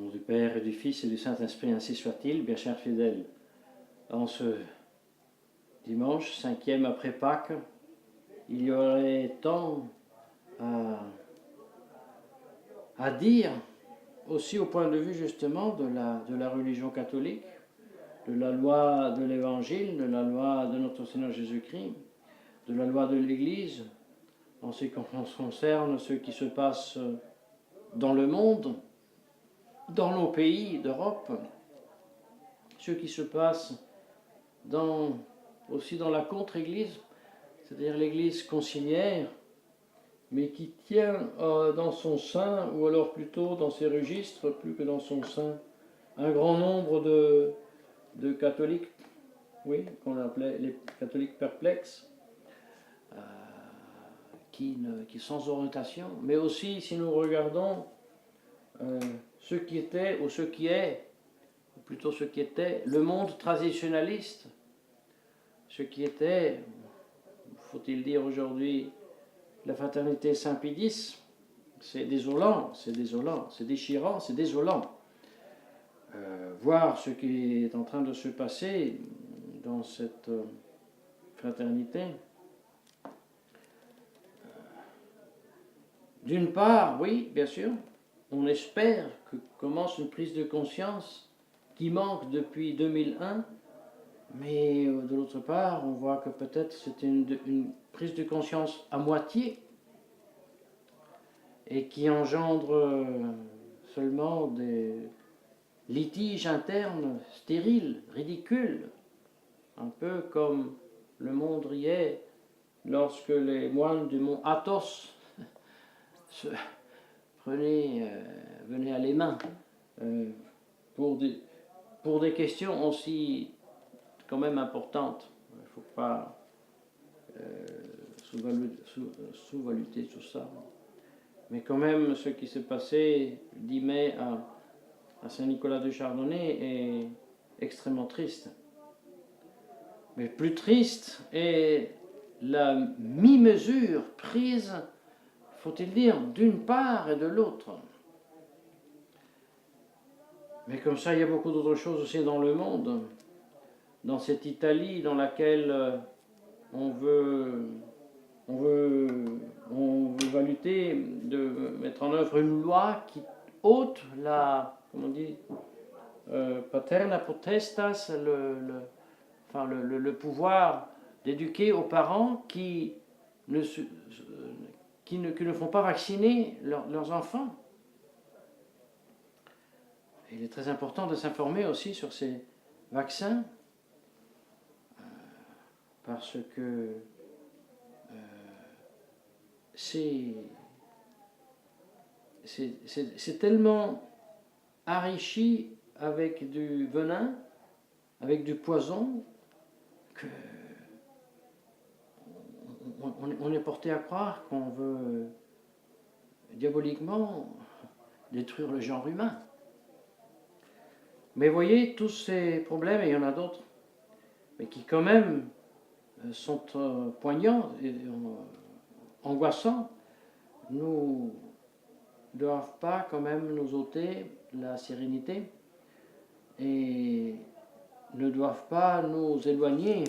Au nom du Père et du Fils et du Saint-Esprit, ainsi soit-il, bien chers fidèles. En ce dimanche, 5e après Pâques, il y aurait tant à dire, aussi au point de vue justement de la religion catholique, de la loi de l'Évangile, de la loi de notre Seigneur Jésus-Christ, de la loi de l'Église, en ce qui concerne ce qui se passe dans le monde, dans nos pays d'Europe, ce qui se passe aussi dans la contre-église, c'est-à-dire l'église conciliaire, mais qui tient dans son sein, ou alors plutôt dans ses registres, plus que dans son sein, un grand nombre de catholiques, oui, qu'on appelait les catholiques perplexes, qui sans orientation, mais aussi si nous regardons ce qui était, ou ce qui est, ou plutôt ce qui était, le monde traditionnaliste, ce qui était, faut-il dire aujourd'hui, la fraternité Saint-Pédis, c'est désolant, c'est désolant, c'est déchirant, c'est désolant. Voir ce qui est en train de se passer dans cette fraternité. D'une part, oui, bien sûr, on espère que commence une prise de conscience qui manque depuis 2001, mais de l'autre part, on voit que peut-être c'est une prise de conscience à moitié et qui engendre seulement des litiges internes stériles, ridicules, un peu comme le monde riait lorsque les moines du mont Athos venaient à les mains pour des questions aussi quand même importantes. Il ne faut pas sous-valuter tout ça. Mais quand même, ce qui s'est passé le 10 mai à Saint-Nicolas de Chardonnay est extrêmement triste. Mais plus triste est la mi-mesure prise, faut-il dire, d'une part et de l'autre. Mais comme ça, il y a beaucoup d'autres choses aussi dans le monde. Dans cette Italie dans laquelle on veut lutter, de mettre en œuvre une loi qui ôte la, comment on dit, paterna potestas, le pouvoir d'éduquer aux parents qui ne font pas vacciner leurs enfants. Il est très important de s'informer aussi sur ces vaccins, parce que c'est tellement enrichi avec du venin, avec du poison, que on est porté à croire qu'on veut diaboliquement détruire le genre humain. Mais voyez, tous ces problèmes, et il y en a d'autres, mais qui quand même sont poignants et angoissants, ne doivent pas quand même nous ôter la sérénité et ne doivent pas nous éloigner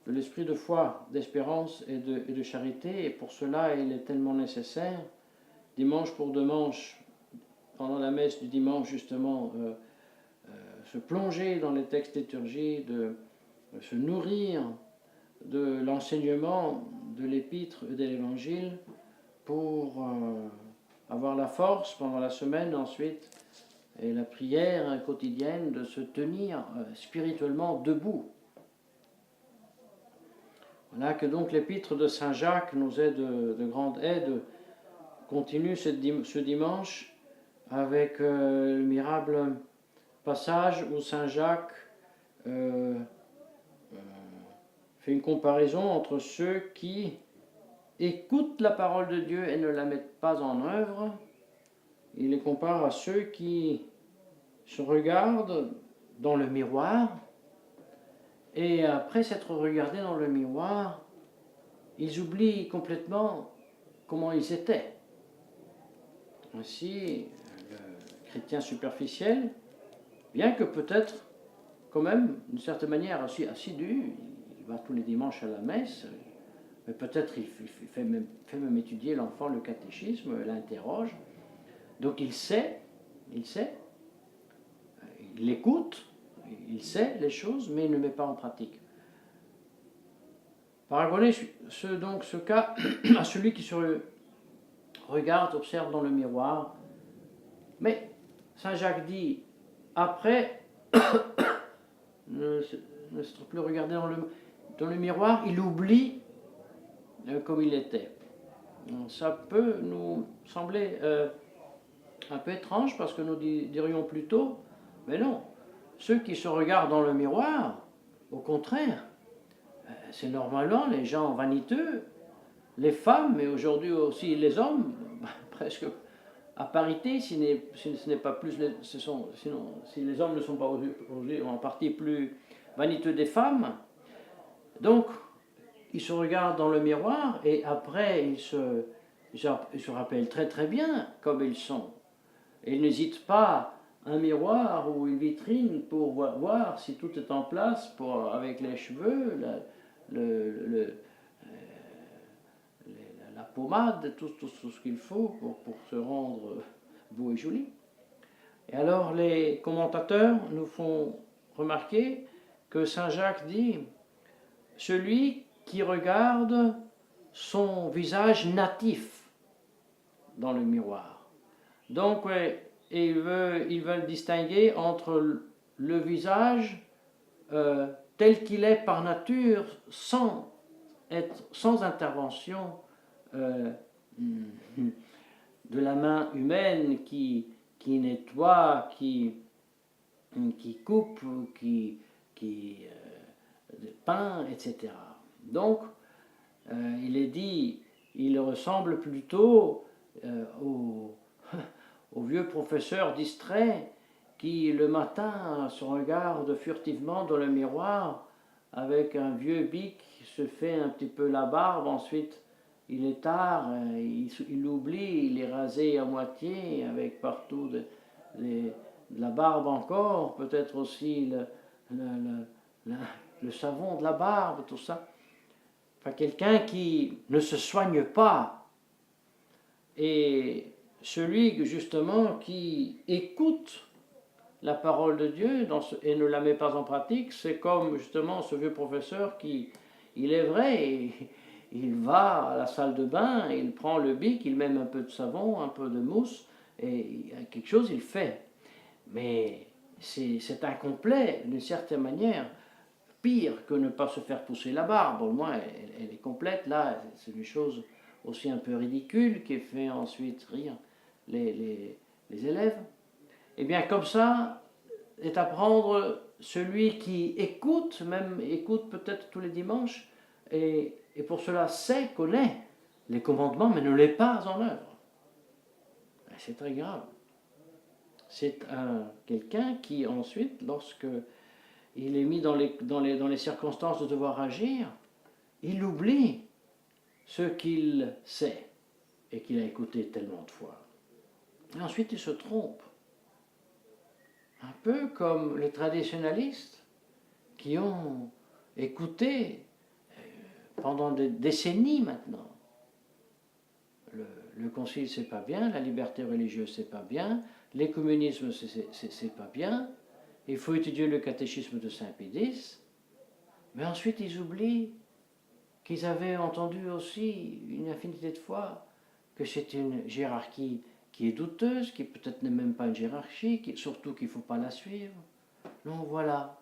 de l'esprit de foi, d'espérance et de charité. Et pour cela, il est tellement nécessaire, dimanche pour dimanche, pendant la messe du dimanche justement, se plonger dans les textes liturgiques, de se nourrir de l'enseignement de l'épître et de l'évangile pour avoir la force pendant la semaine ensuite et la prière quotidienne de se tenir spirituellement debout. Voilà que donc l'épître de Saint Jacques nous est de grande aide, continue ce dimanche avec le mirable passage où Saint Jacques fait une comparaison entre ceux qui écoutent la parole de Dieu et ne la mettent pas en œuvre. Il les compare à ceux qui se regardent dans le miroir et après s'être regardés dans le miroir, ils oublient complètement comment ils étaient. Ainsi, chrétien superficiel, bien que peut-être quand même, d'une certaine manière, aussi assidu. Il va tous les dimanches à la messe, mais peut-être il fait même étudier l'enfant le catéchisme, l'interroge. Donc il sait, il l'écoute, il sait les choses, mais il ne met pas en pratique. Paragonez ce cas à celui qui se regarde, observe dans le miroir. Mais Saint Jacques dit, après, ne se plus regarder dans le miroir, il oublie comme il était. Ça peut nous sembler un peu étrange parce que nous dirions plutôt, mais non, ceux qui se regardent dans le miroir, au contraire, c'est normalement les gens vaniteux, les femmes, mais aujourd'hui aussi les hommes, presque à parité, si ce n'est pas plus, sinon, si les hommes ne sont pas aujourd'hui en partie plus vaniteux des femmes, donc ils se regardent dans le miroir et après ils se rappellent très très bien comme ils sont. Et ils n'hésitent pas un miroir ou une vitrine pour voir si tout est en place avec les cheveux, la pommade, tout ce qu'il faut pour se rendre beau et joli. Et alors les commentateurs nous font remarquer que Saint Jacques dit « Celui qui regarde son visage natif dans le miroir ». Donc, ils veulent distinguer entre le visage tel qu'il est par nature, sans intervention de la main humaine qui nettoie, qui coupe, qui peint, etc. Donc, il est dit, il ressemble plutôt au vieux professeur distrait qui, le matin, se regarde furtivement dans le miroir avec un vieux bic, se fait un petit peu la barbe, ensuite il est tard, il l'oublie, il est rasé à moitié, avec partout de la barbe encore, peut-être aussi le savon de la barbe, tout ça. Enfin, quelqu'un qui ne se soigne pas. Et celui, justement, qui écoute la parole de Dieu et ne la met pas en pratique, c'est comme, justement, ce vieux professeur qui, il est vrai, il va à la salle de bain, il prend le bic, il met un peu de savon, un peu de mousse, et quelque chose il fait. Mais c'est incomplet, d'une certaine manière. Pire que ne pas se faire pousser la barbe, au moins elle est complète, là, c'est une chose aussi un peu ridicule qui fait ensuite rire les élèves. Et bien comme ça est à prendre celui qui écoute, même écoute peut-être tous les dimanches, et pour cela sait, connaît les commandements, mais ne les pas en œuvre. C'est très grave. C'est quelqu'un qui ensuite, lorsque il est mis dans les circonstances de devoir agir, il oublie ce qu'il sait et qu'il a écouté tellement de fois. Et ensuite, il se trompe. Un peu comme les traditionalistes qui ont écouté pendant des décennies maintenant. Le concile, c'est pas bien, la liberté religieuse, c'est pas bien, l'écuménisme, c'est pas bien, il faut étudier le catéchisme de Saint Pédis, mais ensuite ils oublient qu'ils avaient entendu aussi une infinité de fois que c'est une hiérarchie qui est douteuse, qui peut-être n'est même pas une hiérarchie, surtout qu'il ne faut pas la suivre. Non, voilà.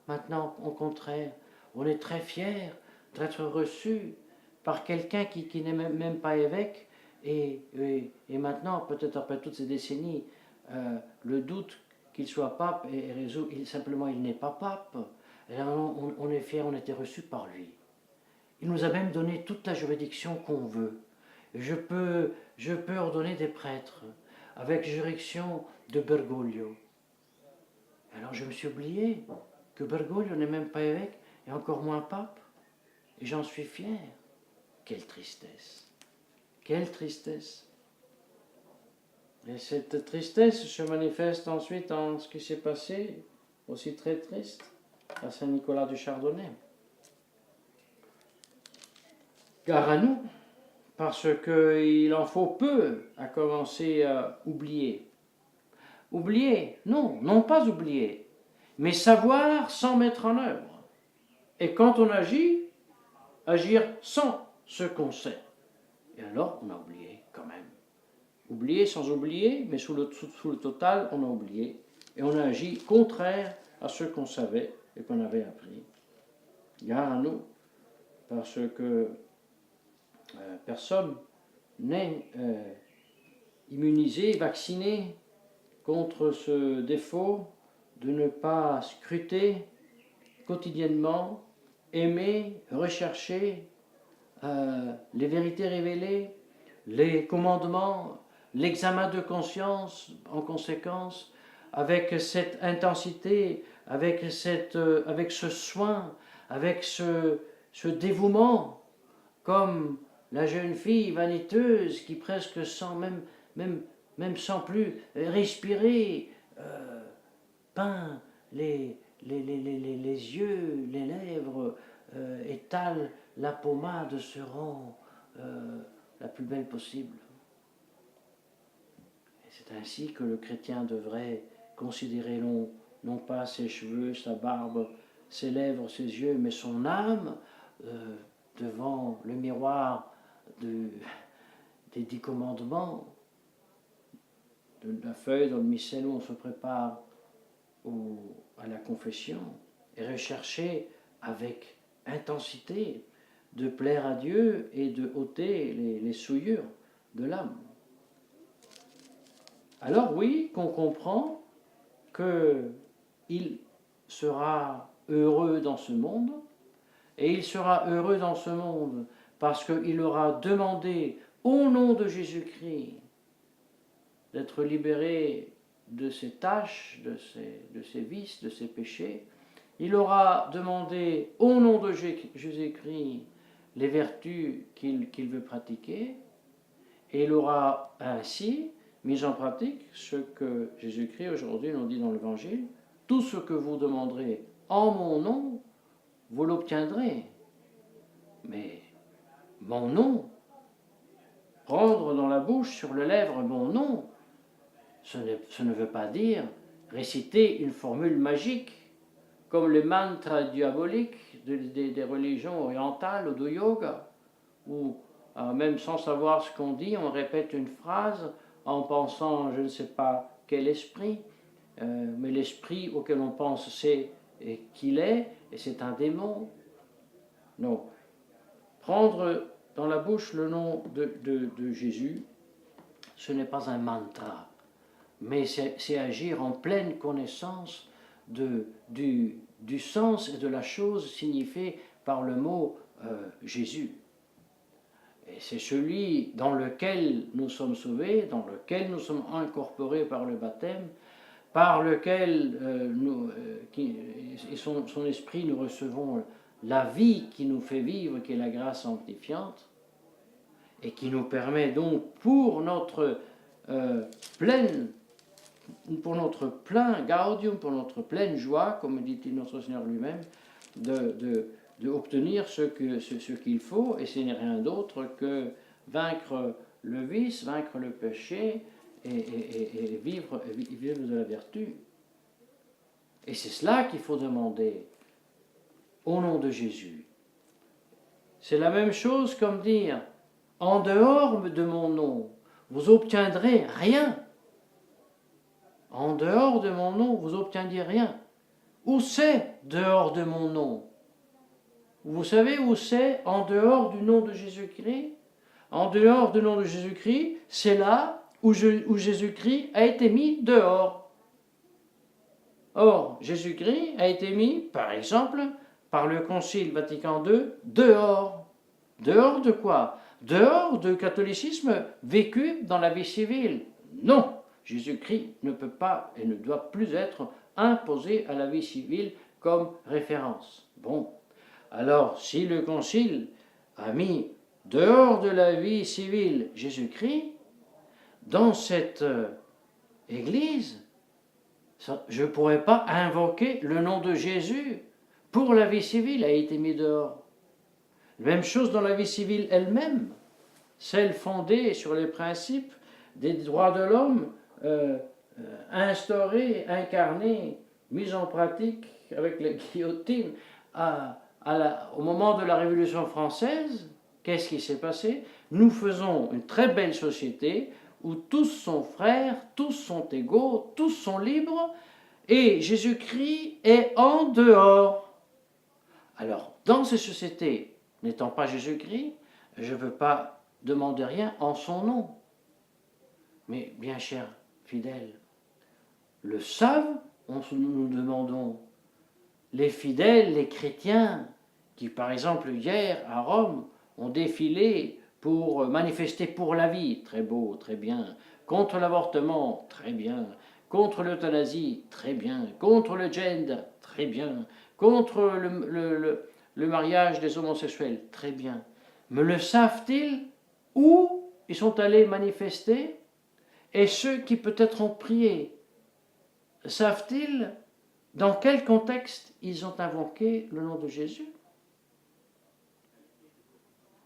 Maintenant, au contraire, on est très fiers d'être reçus par quelqu'un qui n'est même pas évêque, et maintenant, peut-être après toutes ces décennies, le doute qu'il soit pape est résolu, simplement il n'est pas pape. Et alors, on est fiers, on a été reçus par lui. Il nous a même donné toute la juridiction qu'on veut. Je peux ordonner des prêtres avec juridiction de Bergoglio. Alors je me suis oublié que Bergoglio n'est même pas évêque et encore moins pape. Et j'en suis fier. Quelle tristesse! Quelle tristesse! Et cette tristesse se manifeste ensuite en ce qui s'est passé, aussi très triste, à Saint-Nicolas du Chardonnay. Gare à nous, parce qu'il en faut peu à commencer à oublier. Oublier, non, non pas oublier, mais savoir sans mettre en œuvre. Et quand on agit, agir sans ce qu'on sait. Et alors, on a oublié quand même. Oublier sans oublier, mais sous le total, on a oublié. Et on a agi contraire à ce qu'on savait et qu'on avait appris. Gare à nous, parce que personne n'est immunisé, vacciné contre ce défaut de ne pas scruter quotidiennement, aimer, rechercher les vérités révélées, les commandements, l'examen de conscience en conséquence, avec cette intensité, avec ce soin, avec ce dévouement, comme la jeune fille vaniteuse qui presque sans même sans plus respirer, peint les yeux, les lèvres, étale la pommade se rend la plus belle possible. Et c'est ainsi que le chrétien devrait considérer non pas ses cheveux, sa barbe, ses lèvres, ses yeux, mais son âme devant le miroir des 10 commandements, de la feuille dans le missel où on se prépare à la confession, et rechercher avec intensité de plaire à Dieu et de ôter les souillures de l'âme. Alors oui, qu'on comprend qu'il sera heureux dans ce monde, et il sera heureux dans ce monde parce qu'il aura demandé au nom de Jésus-Christ d'être libéré de ses tâches, de ses vices, de ses péchés. Il aura demandé au nom de Jésus-Christ les vertus qu'il veut pratiquer, et il aura ainsi mis en pratique ce que Jésus-Christ aujourd'hui nous dit dans l'Évangile: tout ce que vous demanderez en mon nom, vous l'obtiendrez. Mais mon nom, prendre dans la bouche, sur les lèvres, mon nom, ce ne veut pas dire réciter une formule magique, comme les mantras diaboliques des religions orientales ou du yoga, où même sans savoir ce qu'on dit, on répète une phrase en pensant je ne sais pas quel esprit, mais l'esprit auquel on pense c'est qu'il est, et c'est un démon. Non. Prendre dans la bouche le nom de Jésus, ce n'est pas un mantra, mais c'est agir en pleine connaissance du sens et de la chose signifiée par le mot Jésus. Et c'est celui dans lequel nous sommes sauvés, dans lequel nous sommes incorporés par le baptême, par lequel son esprit nous recevons la vie qui nous fait vivre, qui est la grâce sanctifiante, et qui nous permet donc pour notre plein gaudium, pour notre pleine joie, comme dit notre Seigneur lui-même, d'obtenir ce qu'il faut, et ce n'est rien d'autre que vaincre le vice, vaincre le péché, et vivre de la vertu. Et c'est cela qu'il faut demander au nom de Jésus. C'est la même chose comme dire: en dehors de mon nom, vous obtiendrez rien. En dehors de mon nom, vous obtiendrez rien. Où c'est dehors de mon nom? Vous savez où c'est en dehors du nom de Jésus-Christ? En dehors du nom de Jésus-Christ, c'est là où Jésus-Christ a été mis dehors. Or, Jésus-Christ a été mis, par exemple, par le Concile Vatican II, dehors. Dehors de quoi? Dehors du catholicisme vécu dans la vie civile. Non, Jésus-Christ ne peut pas et ne doit plus être imposé à la vie civile comme référence. Bon, alors si le Concile a mis dehors de la vie civile Jésus-Christ, dans cette église, je ne pourrais pas invoquer le nom de Jésus pour la vie civile, a été mis dehors. Même chose dans la vie civile elle-même, celle fondée sur les principes des droits de l'homme, instaurés, incarnés, mis en pratique avec la guillotine au moment de la Révolution française. Qu'est-ce qui s'est passé? Nous faisons une très belle société où tous sont frères, tous sont égaux, tous sont libres, et Jésus-Christ est en dehors. Alors, dans ces sociétés, n'étant pas Jésus-Christ, je ne veux pas demander rien en son nom. Mais bien chers fidèles, le savent, nous demandons. Les fidèles, les chrétiens, qui par exemple hier à Rome ont défilé pour manifester pour la vie, très beau, très bien, contre l'avortement, très bien, contre l'euthanasie, très bien, contre le gender, très bien, contre le mariage des homosexuels, très bien. Mais le savent-ils où ils sont allés manifester? Et ceux qui peut-être ont prié, savent-ils dans quel contexte ils ont invoqué le nom de Jésus?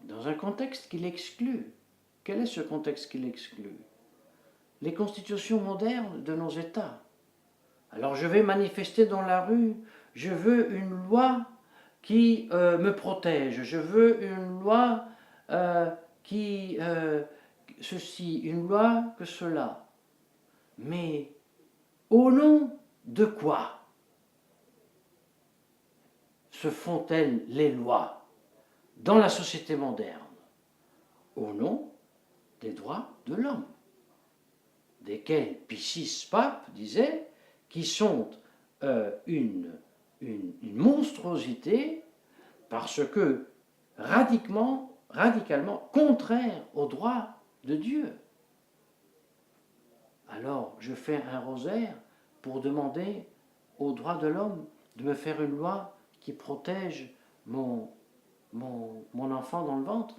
Dans un contexte qui l'exclut. Quel est ce contexte qui l'exclut? Les constitutions modernes de nos États. Alors je vais manifester dans la rue, je veux une loi qui me protège, je veux une loi qui ceci, une loi que cela. Mais au nom de quoi se font-elles les lois dans la société moderne? Au nom des droits de l'homme, desquels Pie VI pape disait qui sont une monstruosité parce que radicalement contraire aux droits de Dieu. Alors je fais un rosaire pour demander aux droits de l'homme de me faire une loi qui protège mon enfant dans le ventre.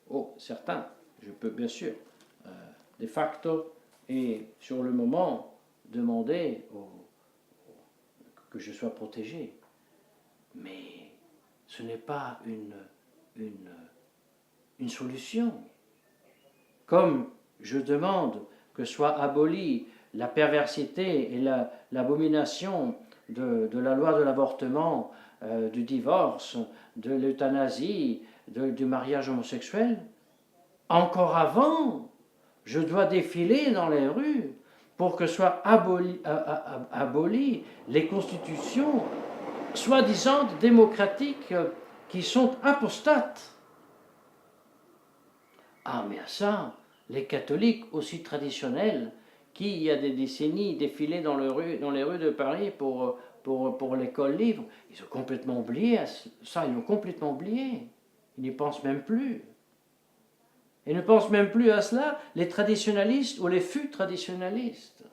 Oh, certains, je peux bien sûr, de facto et sur le moment, demander que je sois protégé. Mais ce n'est pas une solution. Comme je demande que soit abolie la perversité et l'abomination de la loi de l'avortement, du divorce, de l'euthanasie, du mariage homosexuel, encore avant, je dois défiler dans les rues pour que soient abolies les constitutions soi-disant démocratiques qui sont apostates. Ah, mais à ça, les catholiques aussi traditionnels, qui il y a des décennies défilaient dans les rues de Paris pour l'école libre, ils ont complètement oublié ça, ils l'ont complètement oublié. Ils n'y pensent même plus. Et ne pensent même plus à cela les traditionalistes ou les fûts traditionalistes,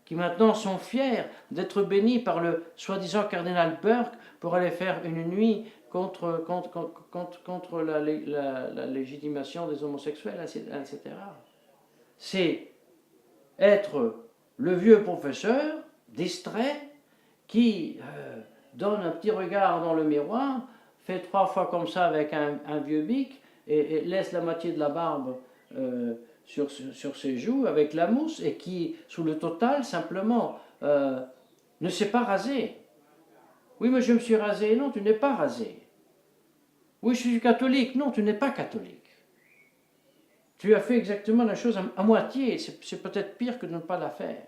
qui maintenant sont fiers d'être bénis par le soi-disant cardinal Burke pour aller faire une nuit contre la légitimation des homosexuels, etc. C'est être le vieux professeur distrait qui donne un petit regard dans le miroir, fait 3 fois comme ça avec un vieux bic, et laisse la moitié de la barbe sur ses joues avec la mousse, et qui, sous le total, simplement, ne s'est pas rasé. Oui, mais je me suis rasé. Non, tu n'es pas rasé. Oui, je suis catholique. Non, tu n'es pas catholique. Tu as fait exactement la chose à moitié. C'est peut-être pire que de ne pas la faire.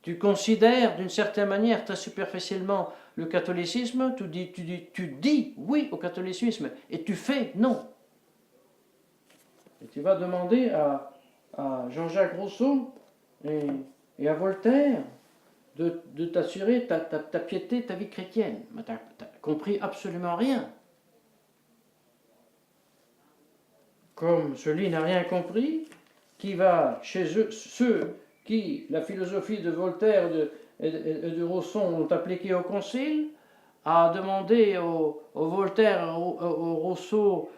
Tu considères d'une certaine manière, très superficiellement, le catholicisme, tu dis oui au catholicisme, et tu fais non. Et tu vas demander à Jean-Jacques Rousseau et à Voltaire de t'assurer ta piété, ta vie chrétienne. Mais tu n'as compris absolument rien. Comme celui n'a rien compris, qui va chez eux, ceux qui, la philosophie de Voltaire et de Rousseau ont appliqué au Concile, a demandé au Voltaire, au Rousseau,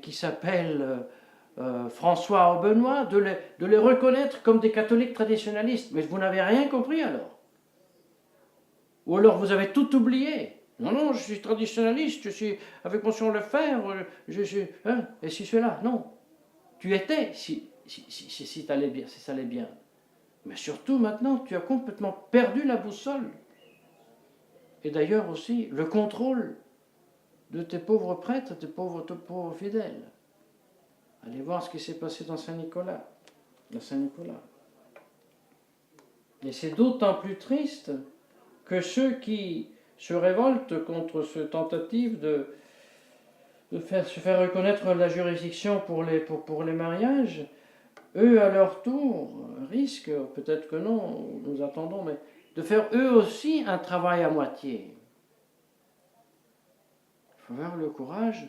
qui s'appelle François ou Benoît, de les reconnaître comme des catholiques traditionnalistes. Mais vous n'avez rien compris alors. Ou alors vous avez tout oublié. Non, non, je suis traditionnaliste, je suis avec Monsieur Lefebvre, je suis. Hein, et si cela, non. Tu étais, si t'allais bien, si ça allait bien. Mais surtout maintenant, tu as complètement perdu la boussole. Et d'ailleurs aussi, le contrôle de tes pauvres prêtres, tes pauvres fidèles. Allez voir ce qui s'est passé dans Saint-Nicolas. Dans Saint-Nicolas. Et c'est d'autant plus triste que ceux qui se révoltent contre cette tentative de se faire reconnaître la juridiction pour les mariages, eux à leur tour risquent, peut-être que non, nous attendons, mais de faire eux aussi un travail à moitié. Il faut avoir le courage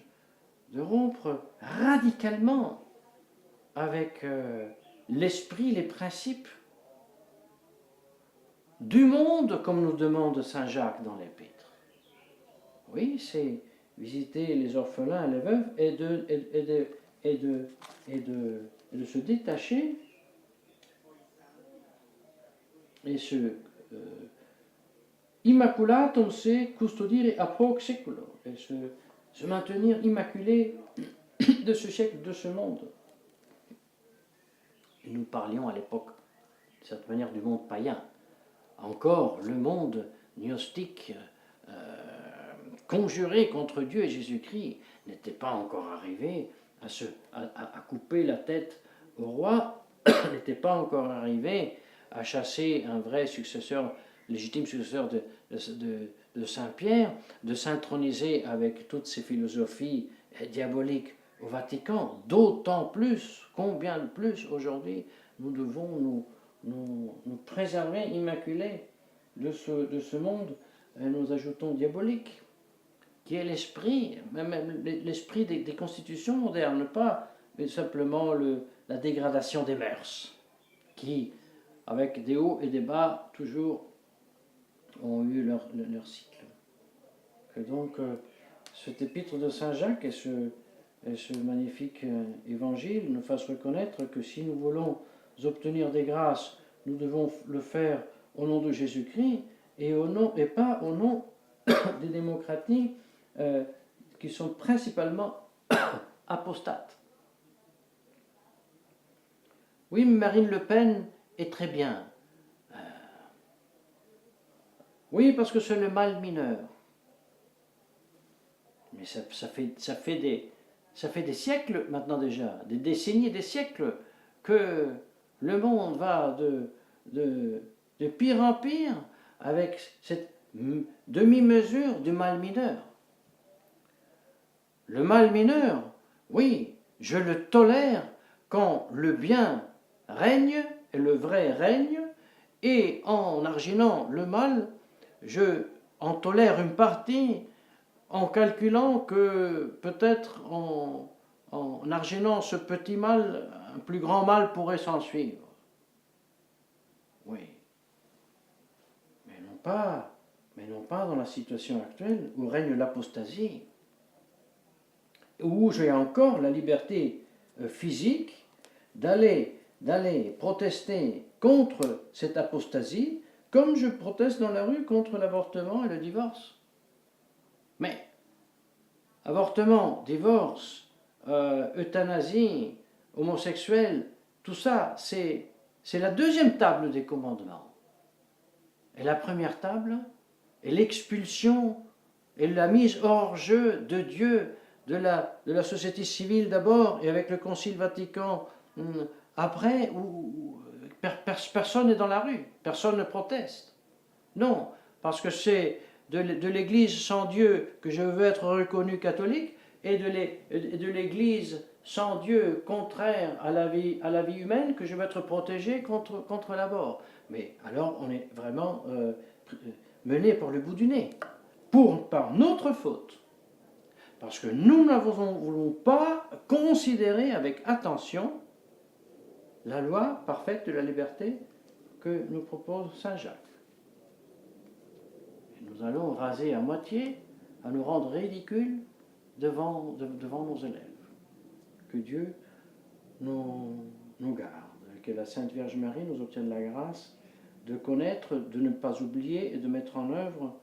de rompre radicalement avec l'esprit, les principes du monde, comme nous demande Saint Jacques dans l'Épître. Oui, c'est visiter les orphelins et les veuves et de se détacher et immaculatum se custodire aphoc seculo, et se maintenir immaculé de ce siècle, de ce monde. Et nous parlions à l'époque, de cette manière, du monde païen. Encore, le monde gnostique conjuré contre Dieu et Jésus-Christ n'était pas encore arrivé à couper la tête au roi, n'était pas encore arrivé à chasser un vrai successeur, légitime successeur de Saint-Pierre, de s'introniser avec toutes ces philosophies diaboliques au Vatican. D'autant plus, combien de plus aujourd'hui, nous devons nous préserver immaculés de ce monde, et nous ajoutons diabolique, qui est l'esprit, même l'esprit des constitutions modernes, pas mais simplement la dégradation des mœurs, qui, avec des hauts et des bas, toujours ont eu leur cycle. Que donc, cet épître de Saint Jacques et ce magnifique évangile nous fassent reconnaître que si nous voulons obtenir des grâces, nous devons le faire au nom de Jésus-Christ et pas au nom des démocraties qui sont principalement apostates. Oui, Marine Le Pen est très bien. Oui, parce que c'est le mal mineur. Mais ça fait des siècles maintenant déjà, des décennies et des siècles, que le monde va de pire en pire avec cette demi-mesure du mal mineur. Le mal mineur, oui, je le tolère quand le bien règne et le vrai règne, et en arginant le mal, je en tolère une partie en calculant que peut-être en arginant ce petit mal, un plus grand mal pourrait s'en suivre. Oui. Mais non pas dans la situation actuelle où règne l'apostasie, où j'ai encore la liberté physique d'aller protester contre cette apostasie, comme je proteste dans la rue contre l'avortement et le divorce. Mais avortement, divorce, euthanasie, homosexuel, tout ça, c'est la deuxième table des commandements. Et la première table est l'expulsion et la mise hors jeu de Dieu, de la société civile d'abord, et avec le Concile Vatican après, où personne n'est dans la rue, personne ne proteste. Non, parce que c'est de l'Église sans Dieu que je veux être reconnu catholique, et de l'Église sans Dieu contraire à la vie humaine que je veux être protégé contre la mort. Mais alors on est vraiment mené par le bout du nez, par notre faute. Parce que nous n'avons pas considéré avec attention la loi parfaite de la liberté que nous propose Saint Jacques. Et nous allons raser à moitié, à nous rendre ridicules devant nos élèves. Que Dieu nous garde. Que la Sainte Vierge Marie nous obtienne la grâce de connaître, de ne pas oublier et de mettre en œuvre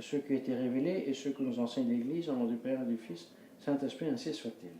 ce qui a été révélé et ce que nous enseigne l'Église au nom du Père et du Fils, Saint-Esprit, ainsi soit-il.